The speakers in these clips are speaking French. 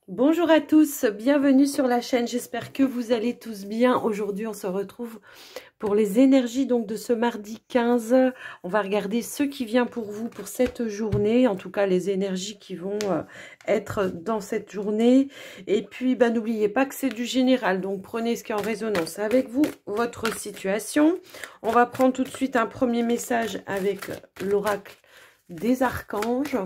Bonjour à tous, bienvenue sur la chaîne, j'espère que vous allez tous bien. Aujourd'hui on se retrouve pour les énergies donc de ce mardi 15. On va regarder ce qui vient pour vous pour cette journée, en tout cas les énergies qui vont être dans cette journée. Et puis n'oubliez pas que c'est du général, donc prenez ce qui est en résonance avec vous, votre situation. On va prendre tout de suite un premier message avec l'oracle des archanges.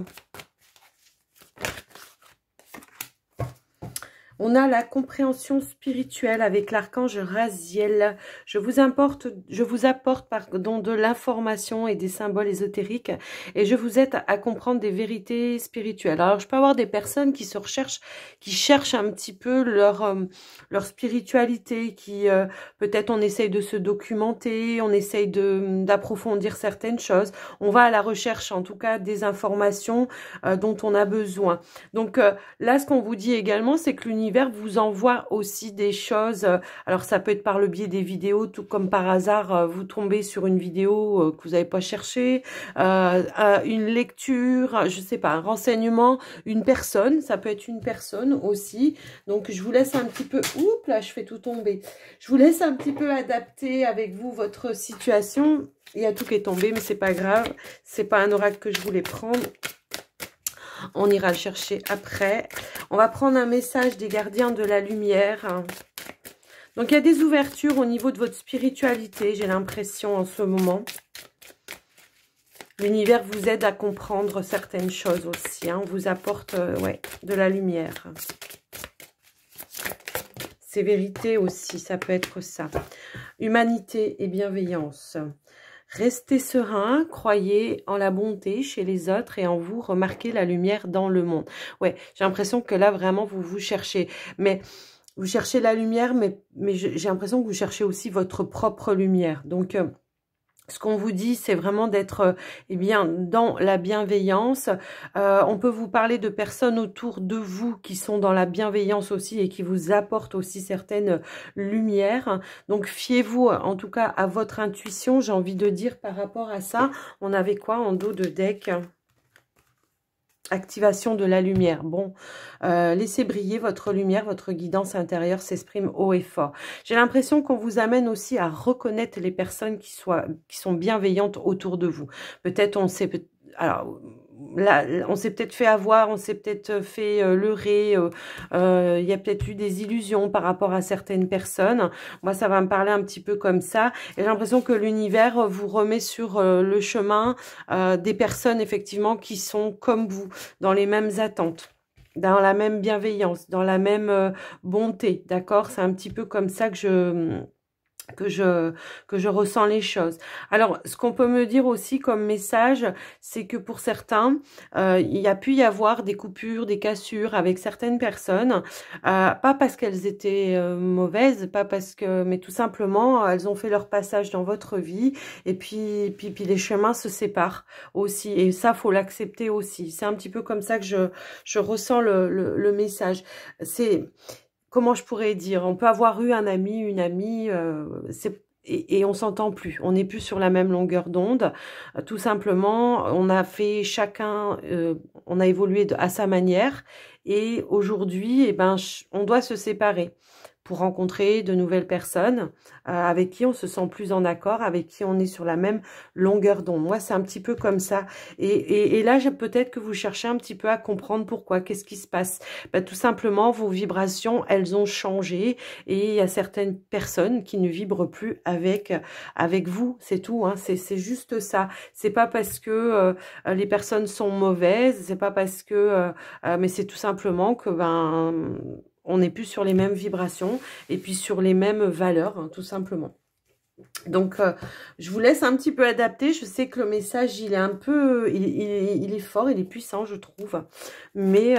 On a la compréhension spirituelle avec l'archange Raziel. Je vous apporte de l'information et des symboles ésotériques et je vous aide à comprendre des vérités spirituelles. Alors, je peux avoir des personnes qui se recherchent, qui cherchent un petit peu leur spiritualité, qui peut-être on essaye de se documenter, on essaye d'approfondir certaines choses. On va à la recherche, en tout cas, des informations dont on a besoin. Donc, là, ce qu'on vous dit également, c'est que l'univers vous envoie aussi des choses. Alors, ça peut être par le biais des vidéos, tout comme par hasard, vous tombez sur une vidéo que vous n'avez pas cherché, une lecture, je sais pas, un renseignement, une personne. Ça peut être une personne aussi. Donc, je vous laisse un petit peu... Oups, là, je fais tout tomber. Je vous laisse un petit peu adapter avec vous votre situation. Il y a tout qui est tombé, mais c'est pas grave. C'est pas un oracle que je voulais prendre. On ira le chercher après. On va prendre un message des gardiens de la lumière. Donc, il y a des ouvertures au niveau de votre spiritualité, j'ai l'impression en ce moment. L'univers vous aide à comprendre certaines choses aussi. On vous apporte de la lumière. C'est vérité aussi, ça peut être ça. Humanité et bienveillance. Restez serein, croyez en la bonté chez les autres et en vous, remarquez la lumière dans le monde. Ouais, j'ai l'impression que là, vraiment, vous cherchez. Mais vous cherchez la lumière, mais j'ai l'impression que vous cherchez aussi votre propre lumière. Donc, ce qu'on vous dit, c'est vraiment d'être dans la bienveillance. On peut vous parler de personnes autour de vous qui sont dans la bienveillance aussi et qui vous apportent aussi certaines lumières. Donc, fiez-vous en tout cas à votre intuition, j'ai envie de dire par rapport à ça. On avait quoi en dos de deck ? Activation de la lumière. Bon, laissez briller votre lumière, votre guidance intérieure s'exprime haut et fort. J'ai l'impression qu'on vous amène aussi à reconnaître les personnes qui sont bienveillantes autour de vous. Peut-être on s'est... Alors, là, on s'est peut-être fait avoir, on s'est peut-être fait leurrer, il y a peut-être eu des illusions par rapport à certaines personnes. Moi, ça va me parler un petit peu comme ça. Et j'ai l'impression que l'univers vous remet sur le chemin des personnes, effectivement, qui sont comme vous, dans les mêmes attentes, dans la même bienveillance, dans la même bonté, d'accord? C'est un petit peu comme ça que je ressens les choses. Alors, ce qu'on peut me dire aussi comme message, c'est que pour certains, il y a pu y avoir des coupures, des cassures avec certaines personnes, pas parce qu'elles étaient mauvaises, pas parce que, mais tout simplement, elles ont fait leur passage dans votre vie, et puis les chemins se séparent aussi, et ça, faut l'accepter aussi. C'est un petit peu comme ça que je ressens le message. C'est... Comment je pourrais dire, on peut avoir eu un ami, une amie, et on s'entend plus. On n'est plus sur la même longueur d'onde. Tout simplement, on a fait chacun, on a évolué à sa manière. Et aujourd'hui, on doit se séparer pour rencontrer de nouvelles personnes avec qui on se sent plus en accord, avec qui on est sur la même longueur d'onde. Moi, c'est un petit peu comme ça. Et là, peut-être que vous cherchez un petit peu à comprendre pourquoi, qu'est-ce qui se passe. Tout simplement, vos vibrations, elles ont changé et il y a certaines personnes qui ne vibrent plus avec vous. C'est tout, hein. C'est juste ça. C'est pas parce que les personnes sont mauvaises, c'est pas parce que... mais c'est tout simplement que... on n'est plus sur les mêmes vibrations et puis sur les mêmes valeurs, hein, tout simplement. Donc, je vous laisse un petit peu adapter. Je sais que le message, il est un peu... Il est fort, il est puissant, je trouve. Mais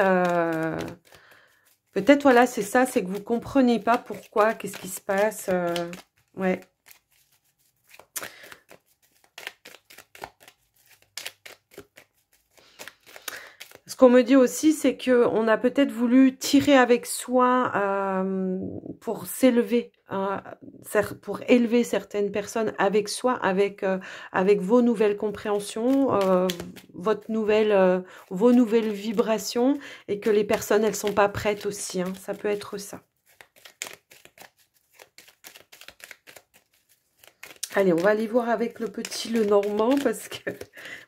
peut-être, voilà, c'est ça, c'est que vous comprenez pas pourquoi, qu'est-ce qui se passe. Ouais. qu'on me dit aussi, c'est qu'on a peut-être voulu tirer avec soi pour s'élever, pour élever certaines personnes avec soi, avec vos nouvelles compréhensions, vos nouvelles vibrations, et que les personnes, elles sont pas prêtes aussi. Hein, ça peut être ça. Allez, on va aller voir avec le petit Lenormand, parce que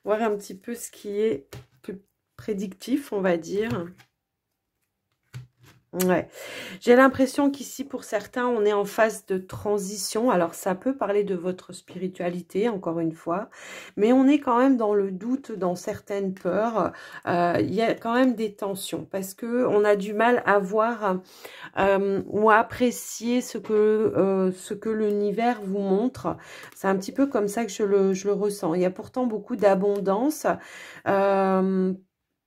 voir un petit peu ce qui est plus prédictif, on va dire. Ouais, j'ai l'impression qu'ici, pour certains, on est en phase de transition. Alors, ça peut parler de votre spiritualité, encore une fois, mais on est quand même dans le doute, dans certaines peurs. Il y a quand même des tensions, parce que on a du mal à voir ou à apprécier ce que l'univers vous montre. C'est un petit peu comme ça que je le ressens. Il y a pourtant beaucoup d'abondance.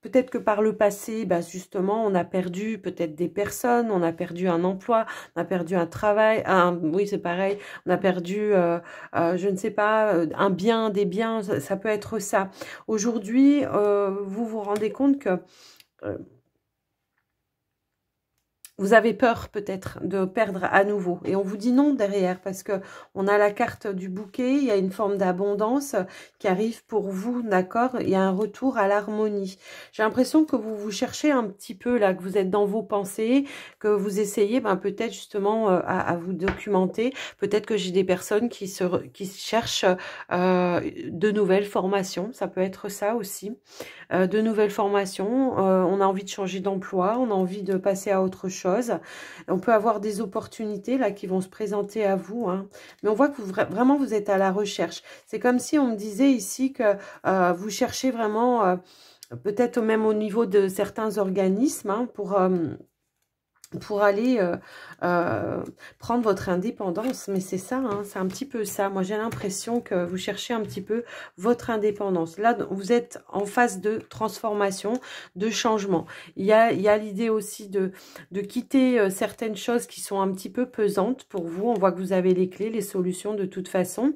Peut-être que par le passé, bah justement, on a perdu peut-être des personnes, on a perdu un emploi, on a perdu un travail, oui c'est pareil, on a perdu, je ne sais pas, un bien, des biens, ça peut être ça. Aujourd'hui, vous vous rendez compte que vous avez peur peut-être de perdre à nouveau. Et on vous dit non derrière, parce que on a la carte du bouquet, il y a une forme d'abondance qui arrive pour vous, d'accord? Il y a un retour à l'harmonie. J'ai l'impression que vous vous cherchez un petit peu là, que vous êtes dans vos pensées, que vous essayez peut-être justement à vous documenter. Peut-être que j'ai des personnes qui cherchent de nouvelles formations, ça peut être ça aussi. De nouvelles formations, on a envie de changer d'emploi, on a envie de passer à autre chose. On peut avoir des opportunités là qui vont se présenter à vous, hein. Mais on voit que vraiment vous êtes à la recherche. C'est comme si on me disait ici que vous cherchez vraiment, peut-être même au niveau de certains organismes, hein, pour aller prendre votre indépendance. Mais c'est ça, hein, c'est un petit peu ça. Moi, j'ai l'impression que vous cherchez un petit peu votre indépendance. Là, vous êtes en phase de transformation, de changement. Il y a l'idée aussi de quitter certaines choses qui sont un petit peu pesantes pour vous. On voit que vous avez les clés, les solutions de toute façon.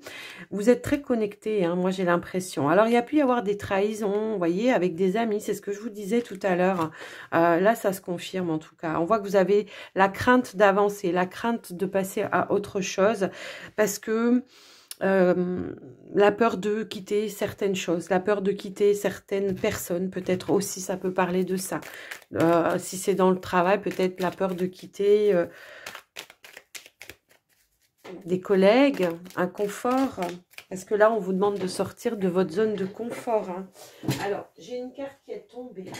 Vous êtes très connectés, hein, moi, j'ai l'impression. Alors, il y a pu y avoir des trahisons, vous voyez, avec des amis. C'est ce que je vous disais tout à l'heure. Là, ça se confirme en tout cas. On voit que vous avez la crainte d'avancer, la crainte de passer à autre chose, parce que la peur de quitter certaines choses, la peur de quitter certaines personnes, peut-être aussi ça peut parler de ça. Si c'est dans le travail, peut-être la peur de quitter des collègues, un confort, parce que là on vous demande de sortir de votre zone de confort, hein. Alors, j'ai une carte qui est tombée.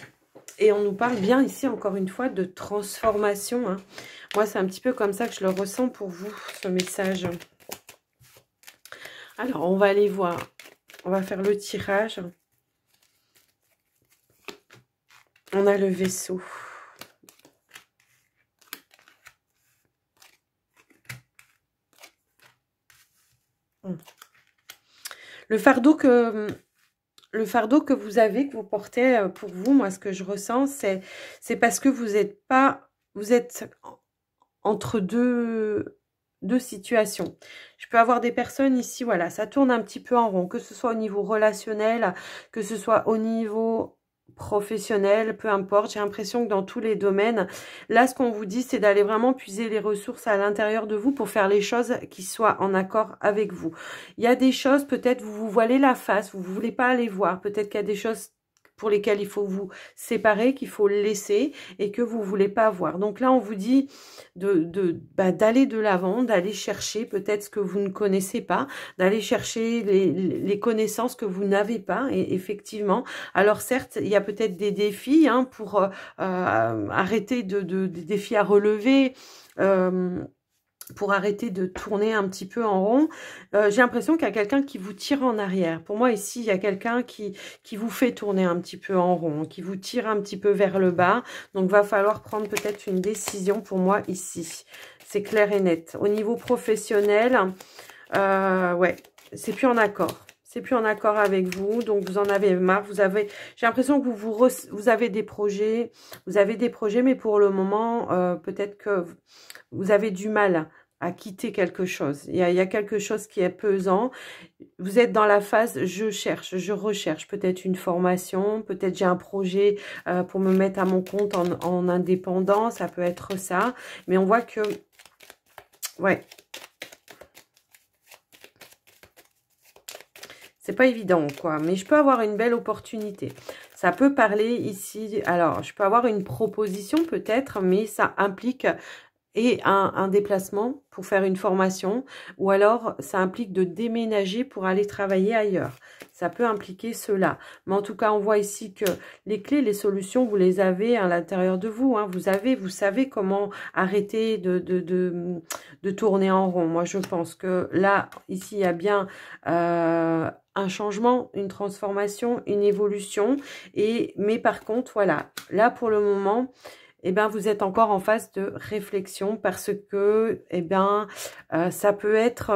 Et on nous parle bien ici, encore une fois, de transformation, hein. Moi, c'est un petit peu comme ça que je le ressens pour vous, ce message. Alors, on va aller voir. On va faire le tirage. On a le vaisseau. Le fardeau que vous avez, que vous portez pour vous, moi, ce que je ressens, c'est parce que vous êtes entre deux situations. Je peux avoir des personnes ici, voilà, ça tourne un petit peu en rond, que ce soit au niveau relationnel, que ce soit au niveau professionnel, peu importe. J'ai l'impression que dans tous les domaines, là, ce qu'on vous dit, c'est d'aller vraiment puiser les ressources à l'intérieur de vous pour faire les choses qui soient en accord avec vous. Il y a des choses, peut-être, vous vous voilez la face, vous ne voulez pas aller voir. Peut-être qu'il y a des choses pour lesquelles il faut vous séparer, qu'il faut laisser et que vous ne voulez pas voir. Donc là, on vous dit d'aller de l'avant, d'aller chercher peut-être ce que vous ne connaissez pas, d'aller chercher les connaissances que vous n'avez pas. Et effectivement, alors certes, il y a peut-être des défis, hein, pour arrêter des défis à relever, pour arrêter de tourner un petit peu en rond. J'ai l'impression qu'il y a quelqu'un qui vous tire en arrière. Pour moi, ici, il y a quelqu'un qui vous fait tourner un petit peu en rond, qui vous tire un petit peu vers le bas. Donc, va falloir prendre peut-être une décision pour moi ici. C'est clair et net. Au niveau professionnel, ouais, c'est plus en accord. C'est plus en accord avec vous, donc vous en avez marre. J'ai l'impression que vous avez des projets, mais pour le moment, peut-être que vous avez du mal à quitter quelque chose. Il y a quelque chose qui est pesant. Vous êtes dans la phase je cherche, je recherche peut-être une formation, peut-être j'ai un projet pour me mettre à mon compte en indépendant, ça peut être ça. Mais on voit que, ouais, c'est pas évident, quoi. Mais je peux avoir une belle opportunité. Ça peut parler ici, alors je peux avoir une proposition peut-être, mais ça implique et un déplacement pour faire une formation, ou alors ça implique de déménager pour aller travailler ailleurs. Ça peut impliquer cela. Mais en tout cas, on voit ici que les clés, les solutions, vous les avez à l'intérieur de vous. Hein. Vous savez comment arrêter de tourner en rond. Moi, je pense que là, ici, il y a bien un changement, une transformation, une évolution. Mais par contre, voilà, là pour le moment, eh ben, vous êtes encore en phase de réflexion parce que, eh ben, ça peut être...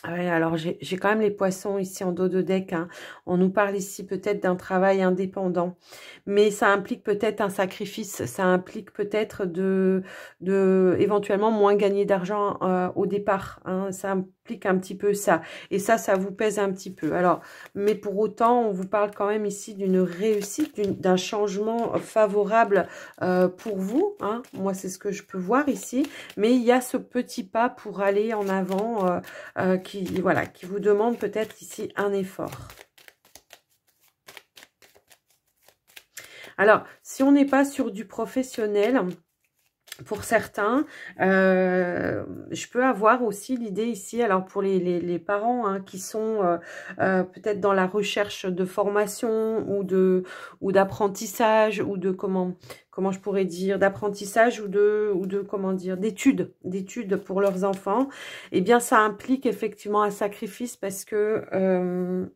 ouais, alors, j'ai quand même les poissons ici en dos de deck. Hein. On nous parle ici peut-être d'un travail indépendant. Mais ça implique peut-être un sacrifice. Ça implique peut-être éventuellement moins gagner d'argent au départ. Hein. Ça implique un petit peu ça. Et ça vous pèse un petit peu. Alors, mais pour autant, on vous parle quand même ici d'une réussite, d'un changement favorable pour vous. Hein. Moi, c'est ce que je peux voir ici. Mais il y a ce petit pas pour aller en avant voilà, qui vous demande peut-être ici un effort. Alors, si on n'est pas sur du professionnel, pour certains, je peux avoir aussi l'idée ici, alors pour les parents hein, qui sont peut-être dans la recherche de formation ou d'apprentissage ou de comment je pourrais dire, d'apprentissage ou de comment dire, d'études pour leurs enfants, eh bien ça implique effectivement un sacrifice parce que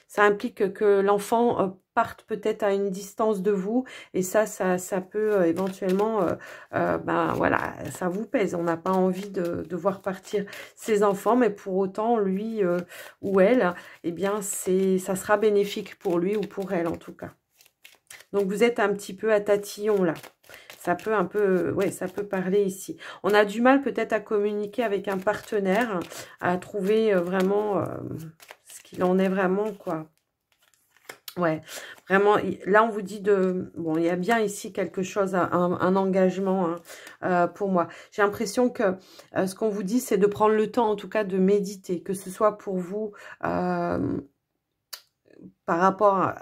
ça implique que l'enfant parte peut-être à une distance de vous et ça peut éventuellement, ben voilà, ça vous pèse. On n'a pas envie de voir partir ses enfants, mais pour autant, lui ou elle, eh bien, ça sera bénéfique pour lui ou pour elle en tout cas. Donc, vous êtes un petit peu à tatillon là. Ça peut un peu, ouais, ça peut parler ici. On a du mal peut-être à communiquer avec un partenaire, à trouver vraiment ce qu'il en est vraiment, quoi. Ouais, vraiment, là, on vous dit bon, il y a bien ici quelque chose, un engagement hein, pour moi. J'ai l'impression que ce qu'on vous dit, c'est de prendre le temps, en tout cas, de méditer, que ce soit pour vous... par rapport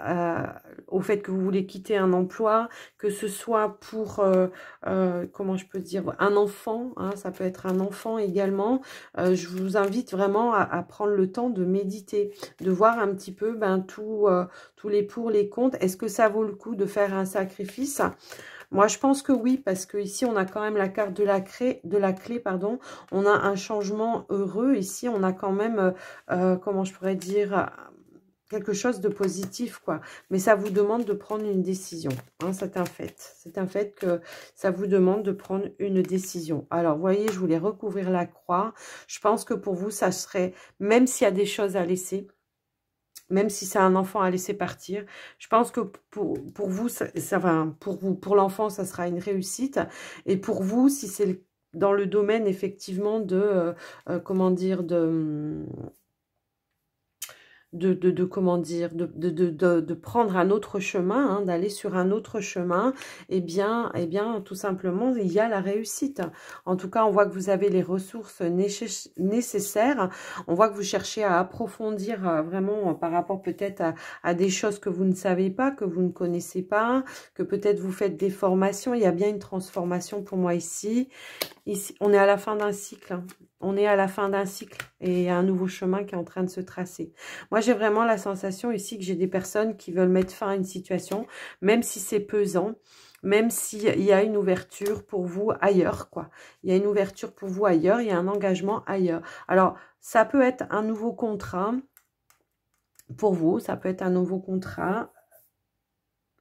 au fait que vous voulez quitter un emploi, que ce soit pour, comment je peux dire, un enfant, hein, ça peut être un enfant également. Je vous invite vraiment à prendre le temps de méditer, de voir un petit peu tous les pour, les contre. Est-ce que ça vaut le coup de faire un sacrifice ? Moi, je pense que oui, parce que ici, on a quand même la carte de la clé, pardon. On a un changement heureux. Ici, on a quand même, comment je pourrais dire... quelque chose de positif, quoi. Mais ça vous demande de prendre une décision. Hein, c'est un fait. C'est un fait que ça vous demande de prendre une décision. Alors, vous voyez, je voulais recouvrir la croix. Je pense que pour vous, ça serait, même s'il y a des choses à laisser, même si c'est un enfant à laisser partir, je pense que pour vous, pour l'enfant, ça sera une réussite. Et pour vous, si c'est dans le domaine, effectivement, comment dire, comment dire, de prendre un autre chemin, hein, d'aller sur un autre chemin, eh bien, tout simplement, il y a la réussite. En tout cas, on voit que vous avez les ressources nécessaires. On voit que vous cherchez à approfondir vraiment par rapport peut-être à des choses que vous ne savez pas, que vous ne connaissez pas, que peut-être vous faites des formations. Il y a bien une transformation pour moi ici. Ici, on est à la fin d'un cycle. Hein. On est à la fin d'un cycle et il y a un nouveau chemin qui est en train de se tracer. Moi, j'ai vraiment la sensation ici que j'ai des personnes qui veulent mettre fin à une situation, même si c'est pesant, même s'il y a une ouverture pour vous ailleurs, quoi. Il y a une ouverture pour vous ailleurs, il y a un engagement ailleurs. Alors, ça peut être un nouveau contrat pour vous, ça peut être un nouveau contrat,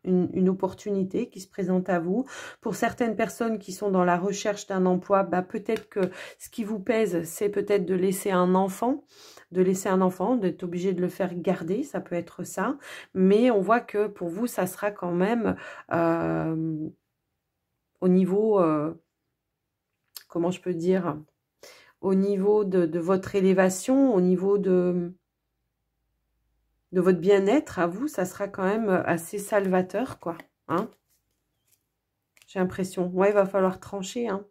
une opportunité qui se présente à vous. Pour certaines personnes qui sont dans la recherche d'un emploi, bah, peut-être que ce qui vous pèse, c'est peut-être de laisser un enfant, d'être obligé de le faire garder, ça peut être ça. Mais on voit que pour vous, ça sera quand même au niveau comment je peux dire, au niveau de votre élévation, au niveau de votre bien-être à vous, ça sera quand même assez salvateur, quoi. Hein, j'ai l'impression. Ouais, il va falloir trancher, hein.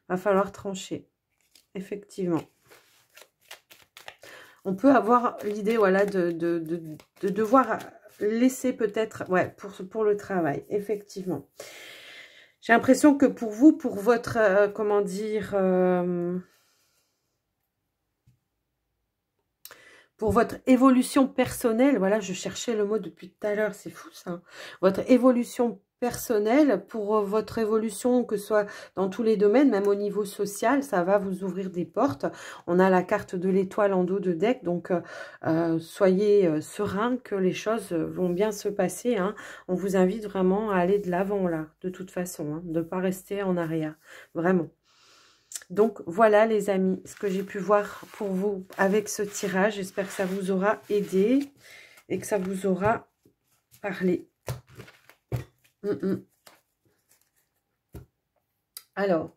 Va falloir trancher, effectivement. On peut avoir l'idée, voilà, de devoir laisser peut-être, ouais, pour le travail, effectivement. J'ai l'impression que pour vous, pour votre, comment dire, pour votre évolution personnelle, voilà, je cherchais le mot depuis tout à l'heure, c'est fou ça. Votre évolution personnelle, pour votre évolution, que ce soit dans tous les domaines, même au niveau social, ça va vous ouvrir des portes. On a la carte de l'étoile en dos de deck, donc soyez serein que les choses vont bien se passer. Hein. On vous invite vraiment à aller de l'avant là, de toute façon, hein, de ne pas rester en arrière, vraiment. Donc voilà les amis, ce que j'ai pu voir pour vous avec ce tirage. J'espère que ça vous aura aidé et que ça vous aura parlé. Alors,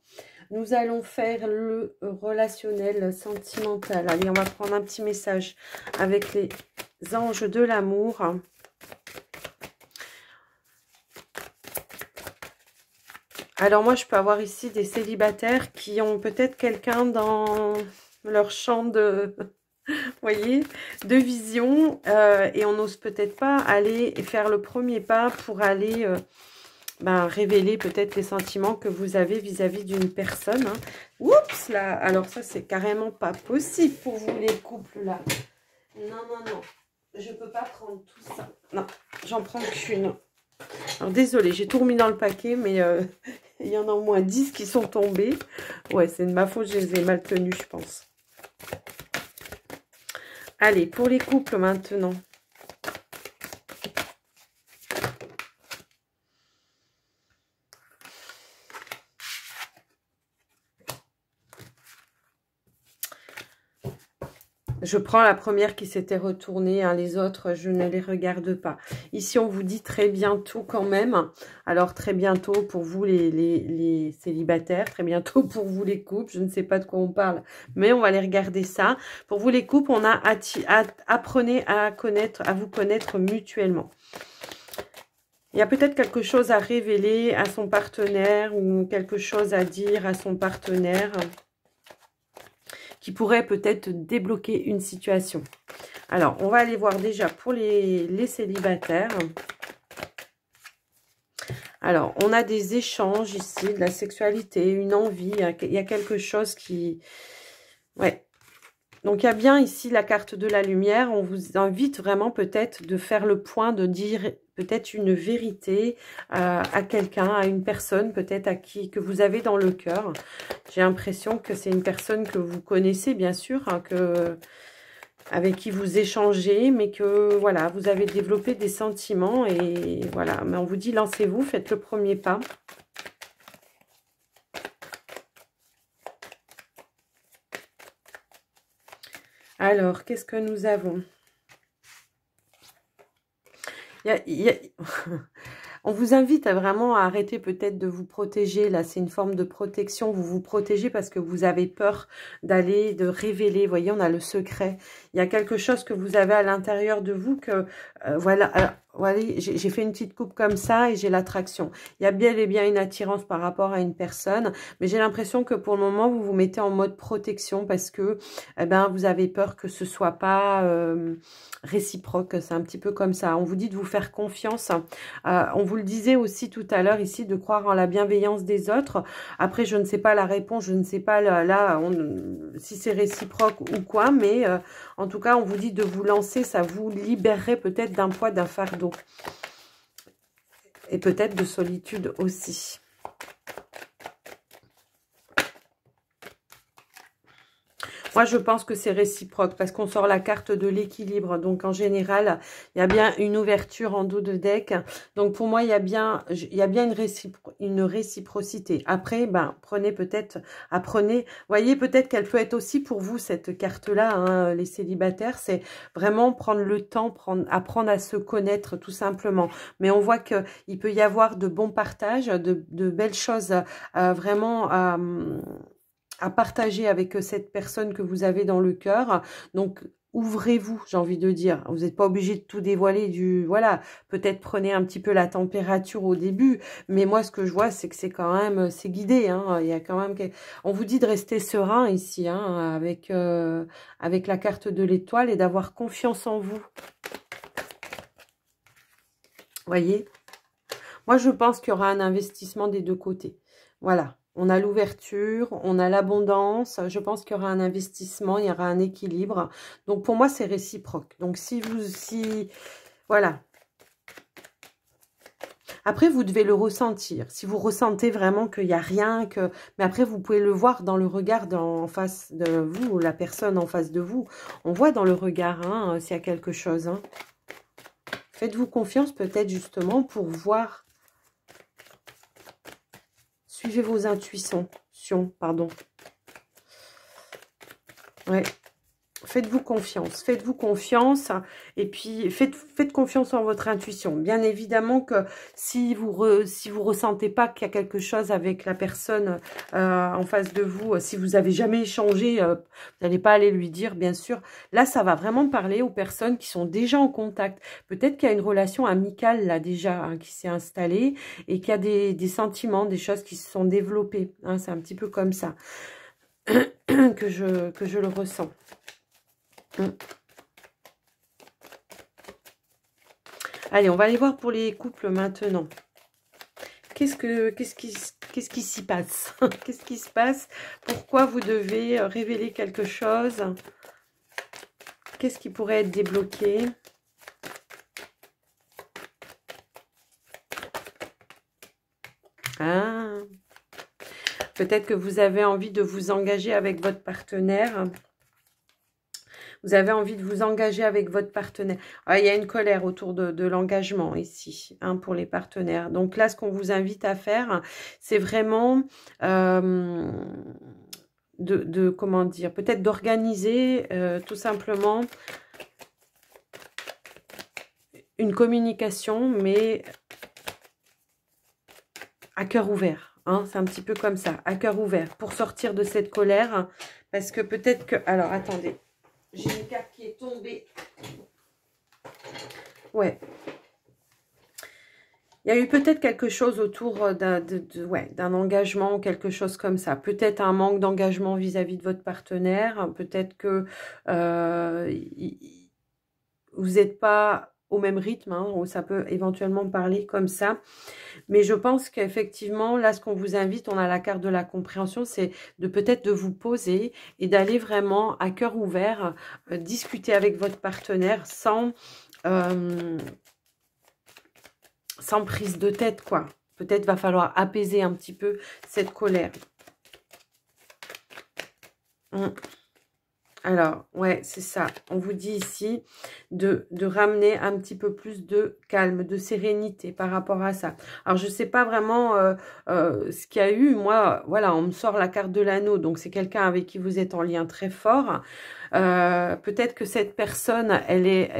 nous allons faire le relationnel sentimental. Allez, on va prendre un petit message avec les anges de l'amour. Alors moi, je peux avoir ici des célibataires qui ont peut-être quelqu'un dans leur champ de, voyez, de vision. Et on n'ose peut-être pas aller faire le premier pas pour aller révéler peut-être les sentiments que vous avez vis-à-vis d'une personne. Hein. Oups là, alors ça, c'est carrément pas possible pour vous les couples là. Non, non, non. Je peux pas prendre tout ça. Non, j'en prends qu'une. Alors, désolée, j'ai tout remis dans le paquet, mais il y en a au moins 10 qui sont tombés. Ouais, c'est de ma faute, je les ai mal tenus, je pense. Allez, pour les couples maintenant. Je prends la première qui s'était retournée, hein, les autres, je ne les regarde pas. Ici, on vous dit très bientôt quand même. Alors, très bientôt pour vous les célibataires, très bientôt pour vous les couples. Je ne sais pas de quoi on parle, mais on va aller regarder ça. Pour vous les couples, on a apprenez à vous connaître mutuellement. Il y a peut-être quelque chose à révéler à son partenaire ou quelque chose à dire à son partenaire qui pourrait peut-être débloquer une situation. Alors, on va aller voir déjà pour les célibataires. Alors, on a des échanges ici, de la sexualité, une envie. Il y a quelque chose qui... Ouais. Donc, il y a bien ici la carte de la lumière. On vous invite vraiment peut-être de faire le point, de dire peut-être une vérité à quelqu'un, à une personne peut-être que vous avez dans le cœur. J'ai l'impression que c'est une personne que vous connaissez, bien sûr, hein, avec qui vous échangez, mais que voilà, vous avez développé des sentiments et voilà. Mais on vous dit, lancez-vous, faites le premier pas. Alors, qu'est-ce que nous avons ? On vous invite à vraiment arrêter peut-être de vous protéger. Là, c'est une forme de protection. Vous vous protégez parce que vous avez peur de révéler. Vous voyez, on a le secret. Il y a quelque chose que vous avez à l'intérieur de vous que, voilà. Alors, voilà, j'ai fait une petite coupe comme ça et j'ai l'attraction. Il y a bien et bien une attirance par rapport à une personne, mais j'ai l'impression que pour le moment, vous vous mettez en mode protection parce que vous avez peur que ce soit pas réciproque. C'est un petit peu comme ça. On vous dit de vous faire confiance. On vous le disait aussi tout à l'heure ici, de croire en la bienveillance des autres. Après, je ne sais pas la réponse, je ne sais pas si c'est réciproque ou quoi, mais en tout cas, on vous dit de vous lancer, ça vous libérerait peut-être d'un poids, d'un fardeau. Et peut-être de solitude aussi. Moi, je pense que c'est réciproque parce qu'on sort la carte de l'équilibre. Donc, en général, il y a bien une ouverture en dos de deck. Donc, pour moi, il y a bien une réciprocité. Après, ben, apprenez. Voyez, peut-être qu'elle peut être aussi pour vous, cette carte-là, hein, les célibataires. C'est vraiment prendre le temps, apprendre à se connaître, tout simplement. Mais on voit qu'il peut y avoir de bons partages, de belles choses vraiment à partager avec cette personne que vous avez dans le cœur. Donc, ouvrez-vous, j'ai envie de dire. Vous n'êtes pas obligé de tout dévoiler voilà, peut-être prenez un petit peu la température au début, mais moi, ce que je vois, c'est que c'est quand même, c'est guidé, hein. Il y a quand même, on vous dit de rester serein ici, hein, avec la carte de l'étoile et d'avoir confiance en vous. Voyez? Moi, je pense qu'il y aura un investissement des deux côtés. Voilà. On a l'ouverture, on a l'abondance. Je pense qu'il y aura un investissement, il y aura un équilibre. Donc, pour moi, c'est réciproque. Donc, voilà. Après, vous devez le ressentir. Si vous ressentez vraiment qu'il n'y a rien, mais après, vous pouvez le voir dans le regard en face de vous, la personne en face de vous. On voit dans le regard, hein, s'il y a quelque chose, hein. Faites-vous confiance peut-être justement pour voir. Suivez vos intuitions, pardon. Ouais. Faites-vous confiance et puis faites confiance en votre intuition. Bien évidemment que si vous ressentez pas qu'il y a quelque chose avec la personne en face de vous, si vous avez jamais échangé, vous n'allez pas aller lui dire, bien sûr. Là, ça va vraiment parler aux personnes qui sont déjà en contact. Peut-être qu'il y a une relation amicale là déjà, hein, qui s'est installée et qu'il y a des sentiments, des choses qui se sont développées, hein. C'est un petit peu comme ça que je le ressens. Allez, on va aller voir pour les couples maintenant. Qu'est-ce qui s'y passe? Qu'est-ce qui se passe? Pourquoi vous devez révéler quelque chose? Qu'est-ce qui pourrait être débloqué? Ah, peut-être que vous avez envie de vous engager avec votre partenaire. Vous avez envie de vous engager avec votre partenaire. Ah, il y a une colère autour de l'engagement ici, hein, pour les partenaires. Donc là, ce qu'on vous invite à faire, c'est vraiment comment dire, peut-être d'organiser tout simplement une communication, mais à cœur ouvert. Hein, c'est un petit peu comme ça, à cœur ouvert, pour sortir de cette colère. Parce que peut-être que... Alors, attendez. J'ai une carte qui est tombée. Ouais. Il y a eu peut-être quelque chose autour d'un engagement, quelque chose comme ça. Peut-être un manque d'engagement vis-à-vis de votre partenaire. Peut-être que vous n'êtes pas au même rythme, hein, où ça peut éventuellement parler comme ça. Mais je pense qu'effectivement, là, ce qu'on vous invite, on a la carte de la compréhension, c'est peut-être de vous poser et d'aller vraiment à cœur ouvert, discuter avec votre partenaire sans prise de tête, quoi. Peut-être va falloir apaiser un petit peu cette colère. Alors, ouais, c'est ça. On vous dit ici de ramener un petit peu plus de calme, de sérénité par rapport à ça. Alors, je ne sais pas vraiment ce qu'il y a eu. Moi, voilà, on me sort la carte de l'anneau. Donc, c'est quelqu'un avec qui vous êtes en lien très fort. Peut-être que cette personne,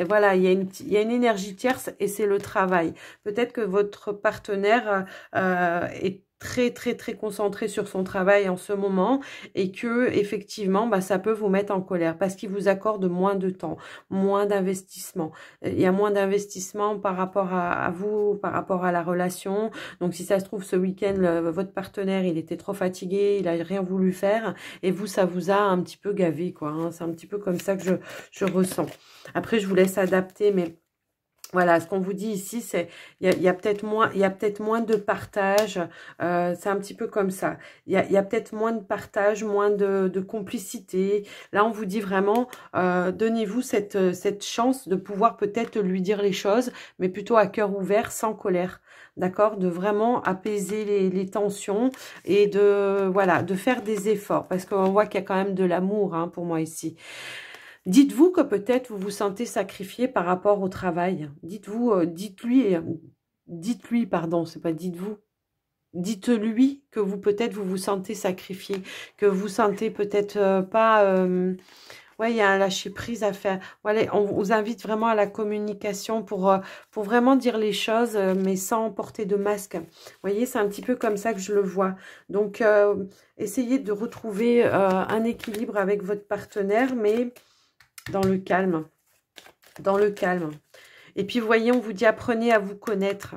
voilà, il y a une énergie tierce et c'est le travail. Peut-être que votre partenaire est très concentré sur son travail en ce moment et que effectivement ça peut vous mettre en colère parce qu'il vous accorde moins de temps, moins d'investissement. Il y a moins d'investissement par rapport à vous, par rapport à la relation. Donc si ça se trouve ce week-end votre partenaire il était trop fatigué, il a rien voulu faire et vous ça vous a un petit peu gavé, quoi, hein. C'est un petit peu comme ça que je ressens. Après je vous laisse adapter, mais Voilà, ce qu'on vous dit ici, c'est il y a peut-être moins de partage. C'est un petit peu comme ça. Il y a peut-être moins de partage, moins de complicité. Là, on vous dit vraiment, donnez-vous cette chance de pouvoir peut-être lui dire les choses, mais plutôt à cœur ouvert, sans colère. D'accord? De vraiment apaiser les tensions et voilà, de faire des efforts. Parce qu'on voit qu'il y a quand même de l'amour, hein, pour moi ici. Dites-vous que peut-être vous vous sentez sacrifié par rapport au travail. Dites-vous, dites-lui, pardon, c'est pas dites-vous. Dites-lui que vous vous sentez sacrifié, que vous sentez peut-être pas... ouais, il y a un lâcher-prise à faire. Voilà, on vous invite vraiment à la communication pour vraiment dire les choses, mais sans porter de masque. Vous voyez, c'est un petit peu comme ça que je le vois. Donc, essayez de retrouver un équilibre avec votre partenaire, mais dans le calme. Dans le calme. Et puis, vous voyez, on vous dit apprenez à vous connaître.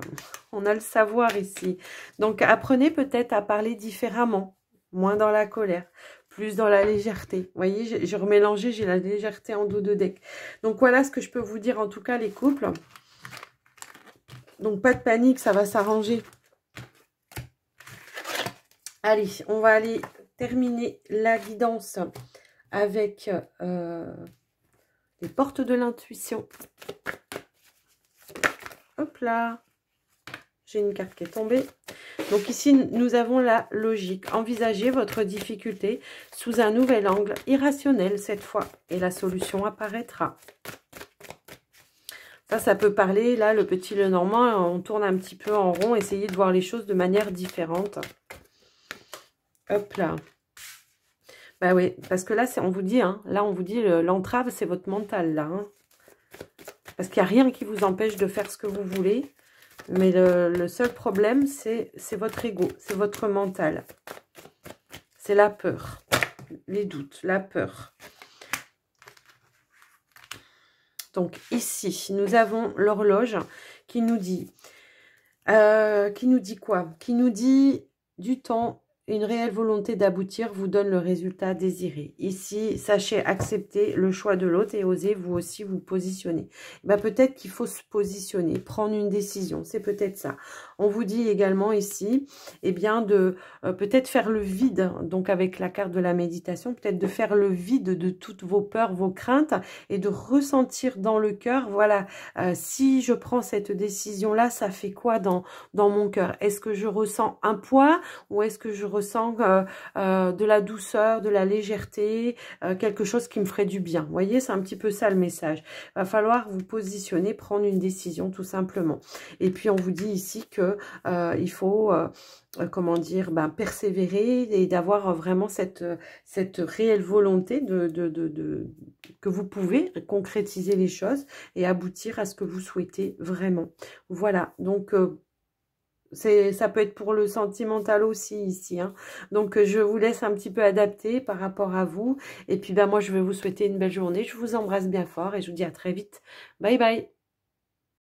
On a le savoir ici. Donc, apprenez peut-être à parler différemment. Moins dans la colère. Plus dans la légèreté. Vous voyez, j'ai remélangé, j'ai la légèreté en dos de deck. Donc, voilà ce que je peux vous dire, en tout cas, les couples. Donc, pas de panique, ça va s'arranger. Allez, on va aller terminer la guidance avec les portes de l'intuition. Hop là. J'ai une carte qui est tombée. Donc ici, nous avons la logique. Envisagez votre difficulté sous un nouvel angle, irrationnel cette fois. Et la solution apparaîtra. Ça peut parler, là, le petit Lenormand, on tourne un petit peu en rond. Essayez de voir les choses de manière différente. Hop là. Bah oui, parce que là, on vous dit, hein, là, on vous dit, l'entrave, c'est votre mental, là. Hein. Parce qu'il n'y a rien qui vous empêche de faire ce que vous voulez. Mais le seul problème, c'est votre ego, c'est votre mental. C'est la peur, les doutes, la peur. Donc ici, nous avons l'horloge qui nous dit quoi? Qui nous dit du temps. Une réelle volonté d'aboutir vous donne le résultat désiré. Ici, sachez accepter le choix de l'autre et osez vous aussi vous positionner. Ben, peut-être qu'il faut se positionner, prendre une décision. C'est peut-être ça. On vous dit également ici, eh bien, de peut-être faire le vide. Donc, avec la carte de la méditation, peut-être de faire le vide de toutes vos peurs, vos craintes et de ressentir dans le cœur, voilà, si je prends cette décision-là, ça fait quoi dans mon cœur? Est-ce que je ressens un poids ou est-ce que je ressens de la douceur, de la légèreté, quelque chose qui me ferait du bien. Vous voyez, c'est un petit peu ça le message. Il va falloir vous positionner, prendre une décision tout simplement. Et puis on vous dit ici que il faut comment dire, persévérer et d'avoir vraiment cette réelle volonté que vous pouvez concrétiser les choses et aboutir à ce que vous souhaitez vraiment. Voilà, donc ça peut être pour le sentimental aussi ici. Hein. Donc, je vous laisse un petit peu adapter par rapport à vous. Et puis, moi, je vais vous souhaiter une belle journée. Je vous embrasse bien fort et je vous dis à très vite. Bye bye.